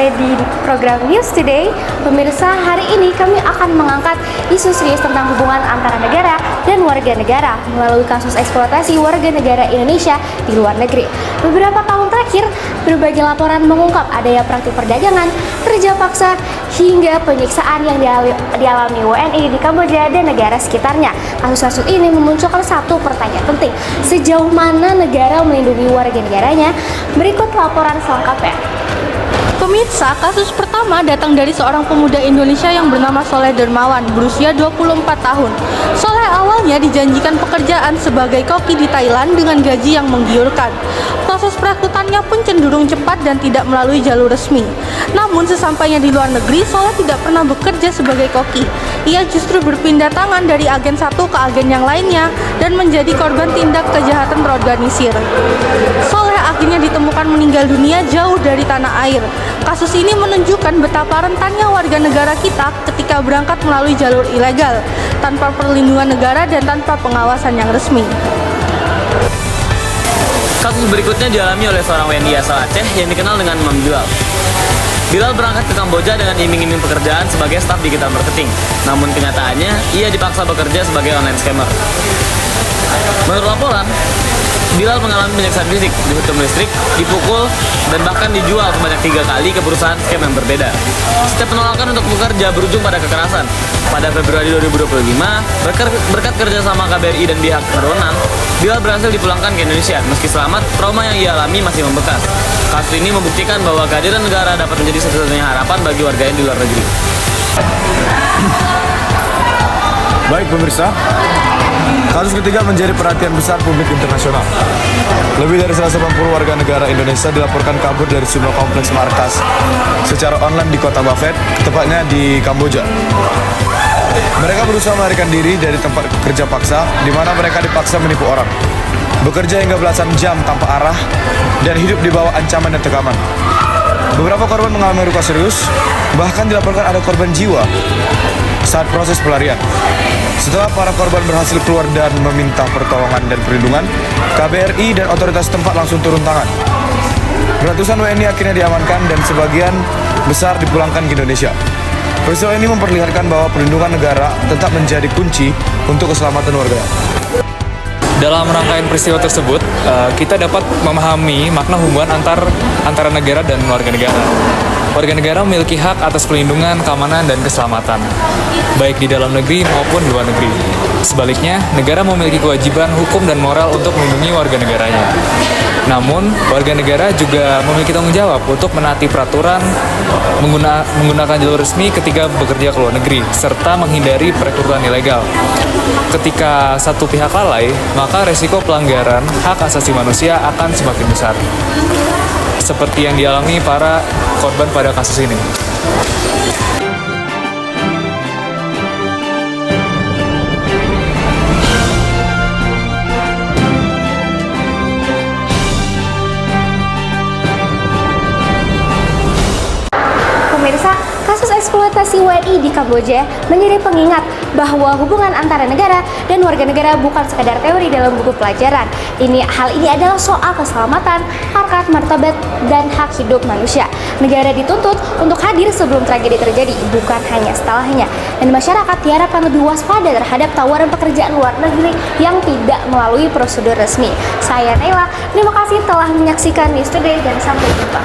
kembali di program News Today. Pemirsa, hari ini kami akan mengangkat isu serius tentang hubungan antara negara dan warga negara melalui kasus eksploitasi warga negara Indonesia di luar negeri. Beberapa tahun terakhir, berbagai laporan mengungkap adanya praktik perdagangan, kerja paksa, hingga penyiksaan yang dialami WNI di Kamboja dan negara sekitarnya. Kasus-kasus ini memunculkan satu pertanyaan penting: sejauh mana negara melindungi warga negaranya? Berikut laporan selengkapnya. Pemirsa, kasus pertama datang dari seorang pemuda Indonesia yang bernama Soleh Dermawan, berusia 24 tahun. Soleh awalnya dijanjikan pekerjaan sebagai koki di Thailand dengan gaji yang menggiurkan. Proses perekrutannya pun cenderung cepat dan tidak melalui jalur resmi. Namun sesampainya di luar negeri, Soleh tidak pernah bekerja sebagai koki. Ia justru berpindah tangan dari agen satu ke agen yang lainnya dan menjadi korban tindak kejahatan terorganisir. Soleh akhirnya ditemukan meninggal dunia jauh dari tanah air. Kasus ini menunjukkan betapa rentannya warga negara kita ketika berangkat melalui jalur ilegal, tanpa perlindungan negara dan tanpa pengawasan yang resmi. Kasus berikutnya dialami oleh seorang WNI asal Aceh yang dikenal dengan Mam Bilal. Bilal berangkat ke Kamboja dengan iming-iming pekerjaan sebagai staf digital marketing. Namun kenyataannya, ia dipaksa bekerja sebagai online scammer. Menurut laporan, Bilal mengalami penyiksaan fisik, dihukum listrik, dipukul, dan bahkan dijual sebanyak 3 kali ke perusahaan scam yang berbeda. Setiap penolakan untuk bekerja berujung pada kekerasan. Pada Februari 2025, berkat kerjasama KBRI dan pihak berwenang, Bilal berhasil dipulangkan ke Indonesia. Meski selamat, trauma yang ia alami masih membekas. Kasus ini membuktikan bahwa kehadiran negara dapat menjadi satu-satunya harapan bagi warganya di luar negeri. Baik pemirsa, kasus ketiga menjadi perhatian besar publik internasional. Lebih dari 180 warga negara Indonesia dilaporkan kabur dari sebuah kompleks markas secara online di kota Ba Phet, tepatnya di Kamboja. Mereka berusaha melarikan diri dari tempat kerja paksa, di mana mereka dipaksa menipu orang, bekerja hingga belasan jam tanpa arah, dan hidup di bawah ancaman dan tekanan. Beberapa korban mengalami luka serius, bahkan dilaporkan ada korban jiwa saat proses pelarian. Setelah para korban berhasil keluar dan meminta pertolongan dan perlindungan, KBRI dan otoritas tempat langsung turun tangan. Ratusan WNI akhirnya diamankan dan sebagian besar dipulangkan ke Indonesia. Peristiwa ini memperlihatkan bahwa perlindungan negara tetap menjadi kunci untuk keselamatan warga. Dalam rangkaian peristiwa tersebut, kita dapat memahami makna hubungan antara negara dan warga negara. Warga negara memiliki hak atas perlindungan, keamanan, dan keselamatan, baik di dalam negeri maupun luar negeri. Sebaliknya, negara memiliki kewajiban hukum dan moral untuk melindungi warga negaranya. Namun, warga negara juga memiliki tanggung jawab untuk menaati peraturan, menggunakan jalur resmi ketika bekerja ke luar negeri, serta menghindari perekrutan ilegal. Ketika satu pihak lalai, maka resiko pelanggaran hak asasi manusia akan semakin besar, seperti yang dialami para korban pada kasus ini. Pemirsa, kasus eksploitasi WNI di Kamboja menjadi pengingat bahwa hubungan antara negara dan warga negara bukan sekadar teori dalam buku pelajaran. Hal ini adalah soal keselamatan, harkat, martabat, dan hak hidup manusia. Negara dituntut untuk hadir sebelum tragedi terjadi, bukan hanya setelahnya. Dan masyarakat diharapkan lebih waspada terhadap tawaran pekerjaan luar negeri yang tidak melalui prosedur resmi. Saya Naila, terima kasih telah menyaksikan News Today dan sampai jumpa.